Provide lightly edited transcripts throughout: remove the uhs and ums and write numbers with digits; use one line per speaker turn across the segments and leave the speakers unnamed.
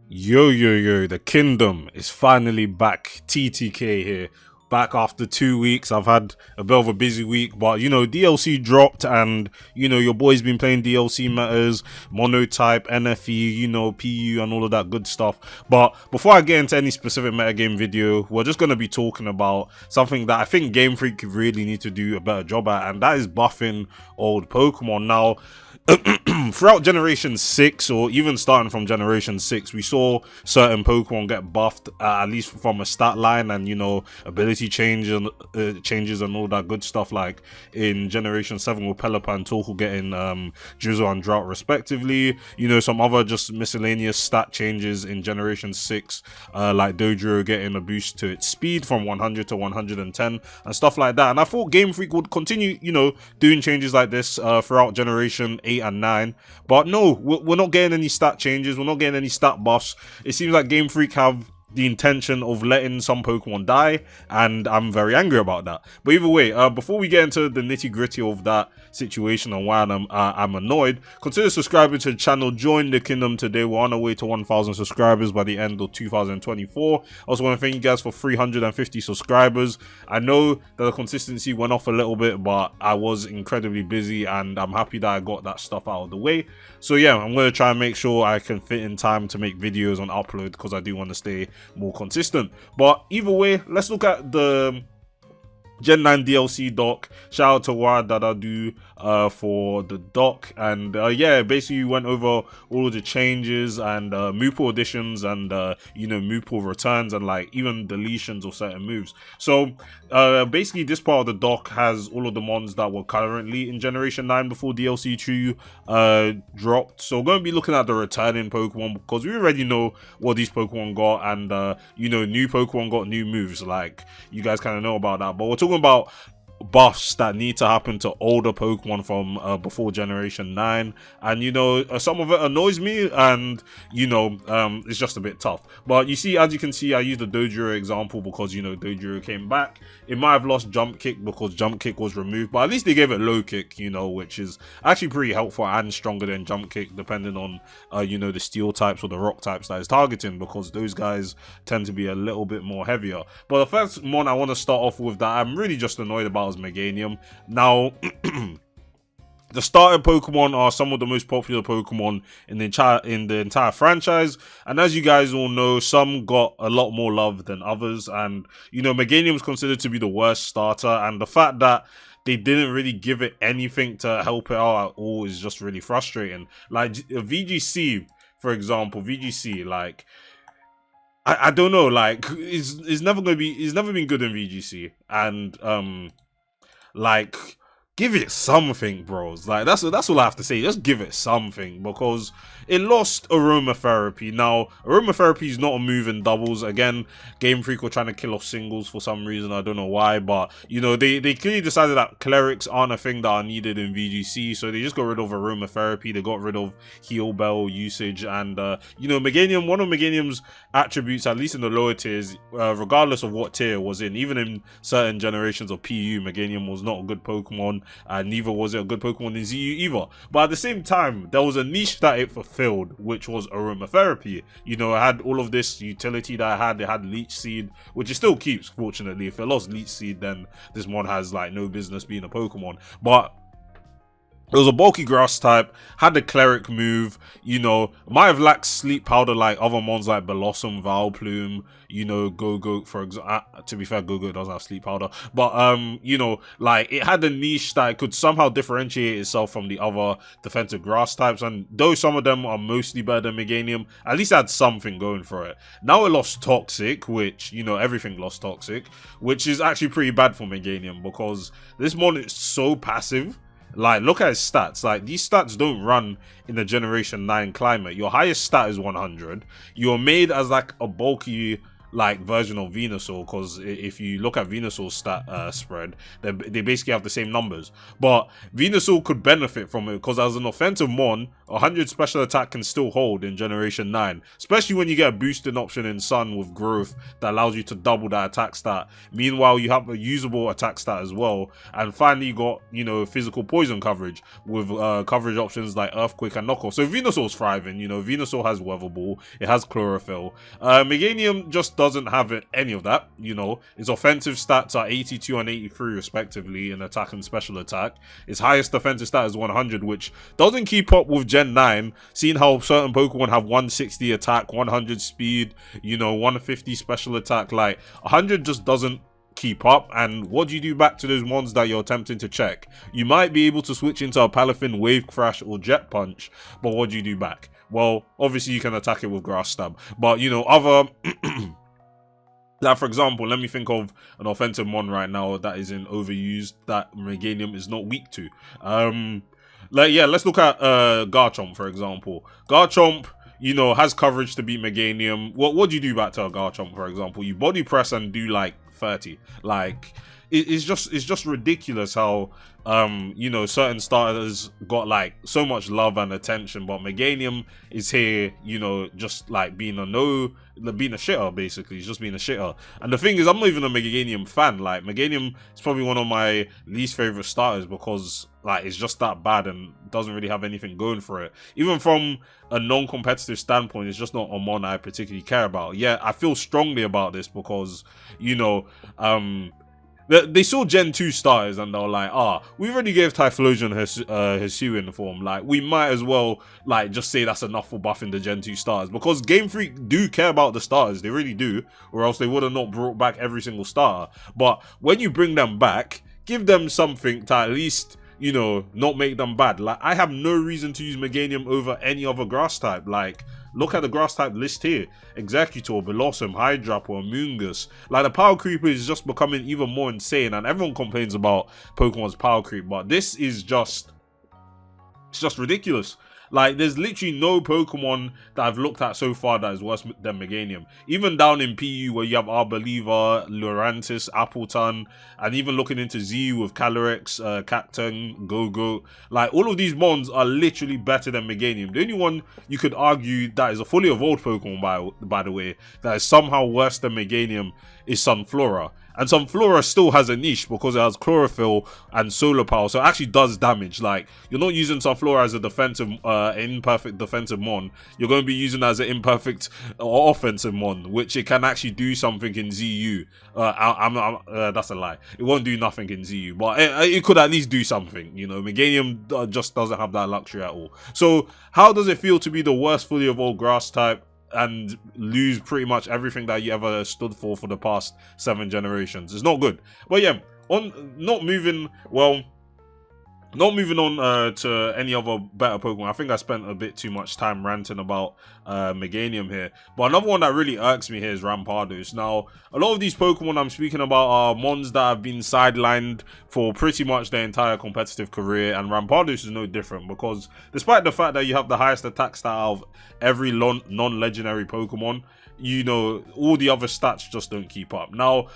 Yo, the kingdom is finally back. TTK here. Back after 2 weeks. I've had a bit of a busy week, but DLC dropped, and your boy's been playing DLC matters, monotype, NFE, PU, and all of that good stuff. But before I get into any specific metagame video, we're just going to be talking about something that I think Game Freak really need to do a better job at, and that is buffing old Pokemon. Now, throughout Generation 6, or even starting from Generation 6, we saw certain Pokemon get buffed, at least from a stat line and, ability changes and all that good stuff, like in Generation 7 with Pelipper and Torkoal getting Drizzle and Drought respectively. Some other just miscellaneous stat changes in Generation 6, like Dodrio getting a boost to its speed from 100 to 110 and stuff like that. And I thought Game Freak would continue, doing changes like this throughout Generation 8 and 9, but no, we're not getting any stat changes, we're not getting any stat buffs. It seems like Game Freak have the intention of letting some Pokemon die, and I'm very angry about that. But either way, before we get into the nitty gritty of that situation and why I'm annoyed, consider subscribing to the channel, join the kingdom today. We're on our way to 1,000 subscribers by the end of 2024. I also want to thank you guys for 350 subscribers. I know that the consistency went off a little bit, but I was incredibly busy, and I'm happy that I got that stuff out of the way. So yeah, I'm going to try and make sure I can fit in time to make videos and upload, because I do want to stay more consistent. But either way, let's look at the Gen 9 DLC doc. Shout out to Wad Dadadu for the doc, and yeah, basically we went over all of the changes and Moople additions and Moople returns and like even deletions of certain moves. So basically this part of the doc has all of the mons that were currently in Generation 9 before DLC 2 dropped. So we're going to be looking at the returning Pokemon, because we already know what these Pokemon got, and new Pokemon got new moves, like you guys kind of know about that. But we're talking about buffs that need to happen to older Pokemon from before Generation 9, and some of it annoys me, and it's just a bit tough. But you see, as you can see, I used the Dodrio example because Dodrio came back. It might have lost Jump Kick because Jump Kick was removed, but at least they gave it Low Kick, which is actually pretty helpful and stronger than Jump Kick, depending on the Steel types or the Rock types that is targeting, because those guys tend to be a little bit more heavier. But the first mon I want to start off with that I'm really just annoyed about is Meganium. Now, the starter Pokemon are some of the most popular Pokemon in the entire franchise, and as you guys all know, some got a lot more love than others, and Meganium is considered to be the worst starter, and the fact that they didn't really give it anything to help it out at all is just really frustrating. Like VGC, for example, VGC, like I don't know, like it's never been good in VGC, and like, give it something, bros. Like that's all I have to say. Just give it something, because it lost aromatherapy. Now, aromatherapy is not a move in doubles. Again, Game Freak were trying to kill off singles for some reason. I don't know why, but they clearly decided that clerics aren't a thing that are needed in VGC, so they just got rid of aromatherapy. They got rid of heal bell usage, and Meganium. One of Meganium's attributes, at least in the lower tiers, regardless of what tier it was in, even in certain generations of PU, Meganium was not a good Pokemon, and neither was it a good Pokemon in ZU either. But at the same time, there was a niche that it fulfilled, which was aromatherapy. It had all of this utility that it had Leech Seed, which it still keeps, fortunately. If it lost Leech Seed, then this mod has like no business being a Pokemon. But it was a bulky grass type, had the cleric move, might have lacked sleep powder like other mons like Blossom, Vileplume, Go-Go, for example. To be fair, Go-Go doesn't have sleep powder, but like it had a niche that it could somehow differentiate itself from the other defensive grass types, and though some of them are mostly better than Meganium, at least it had something going for it. Now it lost Toxic, which, everything lost Toxic, which is actually pretty bad for Meganium, because this mon is so passive. Like, look at his stats. Like, these stats don't run in the Generation 9 climate. Your highest stat is 100. You're made as, like, a bulky, like, version of Venusaur, because if you look at Venusaur's stat spread, they basically have the same numbers. But Venusaur could benefit from it, because as an offensive mon, 100 special attack can still hold in Generation 9, especially when you get a boosting option in Sun with growth that allows you to double that attack stat. Meanwhile, you have a usable attack stat as well, and finally you got, you know, physical poison coverage with coverage options like Earthquake and Knockoff. So Venusaur's thriving, you know, Venusaur has Weather Ball, it has Chlorophyll. Meganium just doesn't have any of that, you know. Its offensive stats are 82 and 83 respectively in attack and special attack. Its highest defensive stat is 100, which doesn't keep up with Gen 9, seeing how certain Pokemon have 160 attack, 100 speed, you know, 150 special attack. Like 100 just doesn't keep up. And what do you do back to those ones that you're attempting to check? You might be able to switch into a Palafin, Wave Crash, or Jet Punch, but what do you do back? Well, obviously you can attack it with Grass Stab, but you know, other like, for example, let me think of an offensive mon right now that is in overused that Meganium is not weak to. Like, yeah, let's look at Garchomp, for example. Garchomp, you know, has coverage to beat Meganium. What do you do back to a Garchomp, for example? You body press and do like 30. Like, it's just ridiculous how you know, certain starters got like so much love and attention, but Meganium is here, you know, just like being a shitter, basically. He's just being a shitter. And the thing is, I'm not even a Meganium fan. Like, Meganium is probably one of my least favorite starters because like it's just that bad and doesn't really have anything going for it. Even from a non-competitive standpoint, it's just not a mon I particularly care about. Yeah, I feel strongly about this because, you know, they saw Gen 2 starters and they were like, we already gave Typhlosion Hisuian form. Like, we might as well, like, just say that's enough for buffing the Gen 2 starters. Because Game Freak do care about the starters. They really do. Or else they would have not brought back every single starter. But when you bring them back, give them something to at least, you know, not make them bad. Like, I have no reason to use Meganium over any other grass type. Like, look at the grass type list here. Executor, Blossom, Hydrapple, Amoonguss. Like, the power creep is just becoming even more insane, and everyone complains about Pokemon's power creep, but this is just, it's just ridiculous. Like, there's literally no Pokemon that I've looked at so far that is worse than Meganium. Even down in PU where you have Arboliva, Lurantis, Appleton, and even looking into ZU with Calyrex, Cacturne, Go-Go. Like, all of these mons are literally better than Meganium. The only one you could argue that is a fully evolved Pokemon, by the way, that is somehow worse than Meganium is Sunflora. And Sunflora still has a niche because it has Chlorophyll and Solar Power, so it actually does damage. Like, you're not using Sunflora as a defensive, imperfect defensive mon. You're going to be using it as an imperfect offensive mon, which it can actually do something in ZU. That's a lie. It won't do nothing in ZU, but it could at least do something. You know, Meganium just doesn't have that luxury at all. So, how does it feel to be the worst fully evolved grass type and lose pretty much everything that you ever stood for the past 7 generations? It's not good. But yeah, not moving on to any other better Pokemon. I think I spent a bit too much time ranting about Meganium here. But another one that really irks me here is Rampardos. Now, a lot of these Pokemon I'm speaking about are mons that have been sidelined for pretty much their entire competitive career, and Rampardos is no different because despite the fact that you have the highest attack stat out of every non-legendary Pokemon, you know, all the other stats just don't keep up. Now,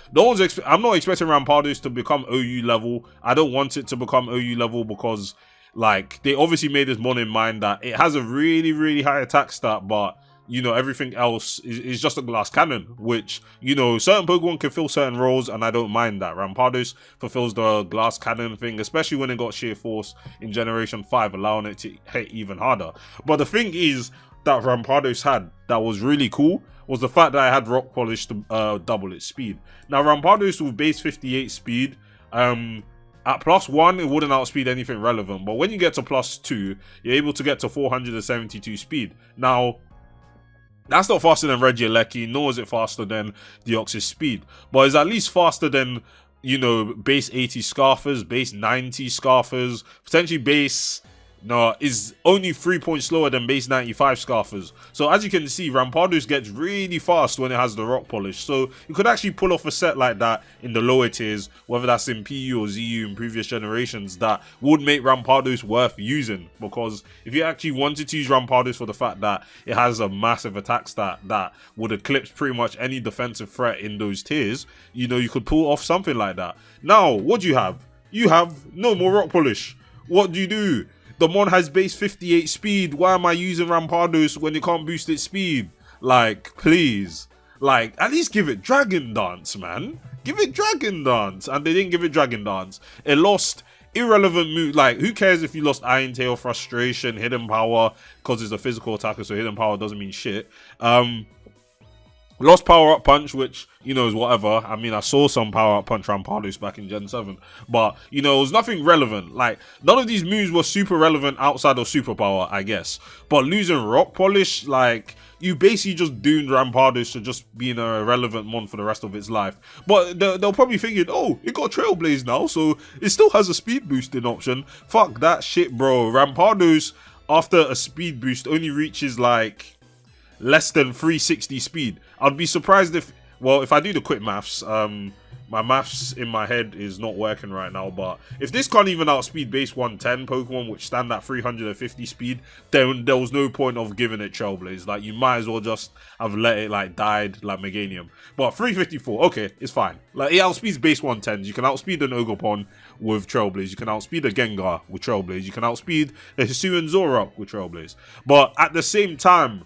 I'm not expecting Rampardos to become OU level. I don't want it to become OU level because, like, they obviously made this mon in mind that it has a really, really high attack stat, but, you know, everything else is just a glass cannon, which, you know, certain Pokemon can fill certain roles, and I don't mind that. Rampardos fulfills the glass cannon thing, especially when it got Sheer Force in Generation 5, allowing it to hit even harder. But the thing is that Rampardos had that was really cool was the fact that I had Rock Polish to double its speed. Now, Rampardos with base 58 speed, at +1, it wouldn't outspeed anything relevant, but when you get to +2, you're able to get to 472 speed. Now, that's not faster than Regieleki, nor is it faster than Deoxys speed, but it's at least faster than, you know, base 80 Scarfers, base 90 Scarfers, potentially base... No, is only 3 points slower than base 95 Scarfers. So as you can see, Rampardos gets really fast when it has the Rock Polish. So you could actually pull off a set like that in the lower tiers, whether that's in PU or ZU in previous generations, that would make Rampardos worth using. Because if you actually wanted to use Rampardos for the fact that it has a massive attack stat that would eclipse pretty much any defensive threat in those tiers, you know, you could pull off something like that. Now, what do you have? You have no more Rock Polish. What do you do? the mon has base 58 speed. Why am I using Rampardos when it can't boost its speed? Like, please. Like, at least give it Dragon Dance, man. Give it Dragon Dance. And they didn't give it Dragon Dance. It lost irrelevant move. Like, who cares if you lost Iron Tail, Frustration, Hidden Power, because it's a physical attacker, so Hidden Power doesn't mean shit. Lost Power Up Punch, which, you know, is whatever. I mean, I saw some Power Up Punch Rampardos back in Gen 7. But, you know, it was nothing relevant. Like, none of these moves were super relevant outside of Superpower, I guess. But losing Rock Polish, like, you basically just doomed Rampardos to just being a irrelevant mon for the rest of its life. But they'll probably thinking, oh, it got Trailblaze now, so it still has a speed boosting option. Fuck that shit, bro. Rampardos, after a speed boost, only reaches, like, less than 360 speed. I'd be surprised if, well, if I do the quick maths, my maths in my head is not working right now, but if this can't even outspeed base 110 Pokemon, which stand at 350 speed, then there was no point of giving it Trailblaze. Like, you might as well just have let it, like, died like Meganium. But 354, okay, it's fine. Like, it outspeeds base 110s. You can outspeed an Ogerpon with Trailblaze. You can outspeed a Gengar with Trailblaze. You can outspeed a Hisuian Zoroark with Trailblaze. But at the same time,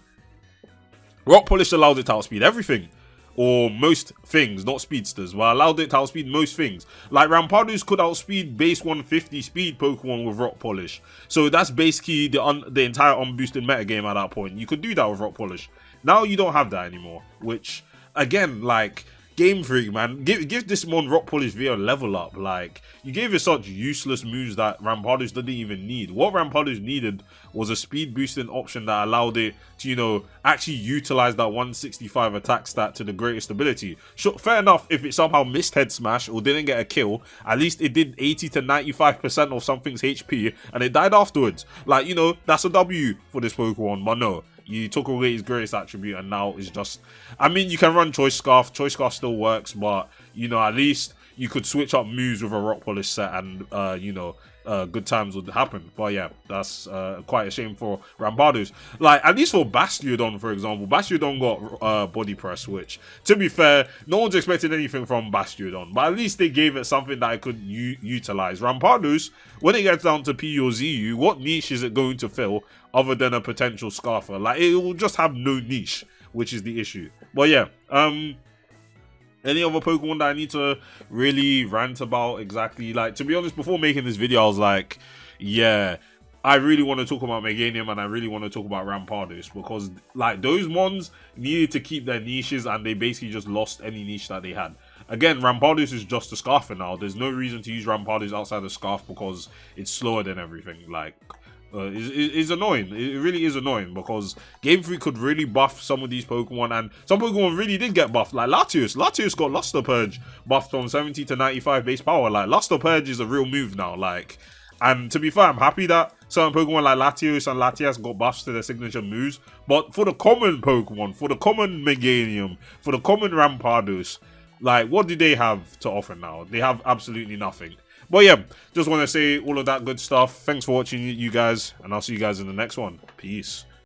Rock Polish allowed it to outspeed everything. Or most things, not speedsters, but allowed it to outspeed most things. Like, Rampardos could outspeed base 150 speed Pokemon with Rock Polish. So that's basically the entire unboosted metagame at that point. You could do that with Rock Polish. Now you don't have that anymore. Which, again, like, Game Freak, man, give this mon Rock Polish via level up. Like, you gave it such useless moves that Rampardos didn't even need. What Rampardos needed was a speed boosting option that allowed it to, you know, actually utilize that 165 attack stat to the greatest ability. Sure, fair enough, if it somehow missed Head Smash or didn't get a kill, at least it did 80 to 95% of something's HP and it died afterwards. Like, you know, that's a W for this Pokemon, but no. You took away his greatest attribute and now it's just, I mean, you can run Choice Scarf. Choice Scarf still works, but, you know, at least you could switch up moves with a Rock Polish set and, you know, good times would happen. But yeah, that's quite a shame for Rampardos. Like, at least for Bastiodon, for example, Bastiodon got Body Press, which, to be fair, no one's expecting anything from Bastiodon, but at least they gave it something that it could utilize. Rampardos, when it gets down to P or ZU, what niche is it going to fill other than a potential Scarfer? Like, it will just have no niche, which is the issue. But yeah, any other Pokemon that I need to really rant about exactly? Like, to be honest, before making this video, I was like, yeah, I really want to talk about Meganium and I really want to talk about Rampardos because, like, those mons needed to keep their niches and they basically just lost any niche that they had. Again, Rampardos is just a Scarfer now. There's no reason to use Rampardos outside the Scarf because it's slower than everything. Like, is annoying. It really is annoying because Game Freak could really buff some of these Pokemon, and some Pokemon really did get buffed. Like Latios. Latios got Luster Purge buffed from 70 to 95 base power. Like, Luster Purge is a real move now. Like, and to be fair, I'm happy that certain Pokemon like Latios and Latias got buffs to their signature moves. But for the common Pokemon, for the common Meganium, for the common Rampardos, like, what do they have to offer now? They have absolutely nothing. But yeah, just want to say all of that good stuff. Thanks for watching, you guys, and I'll see you guys in the next one. Peace.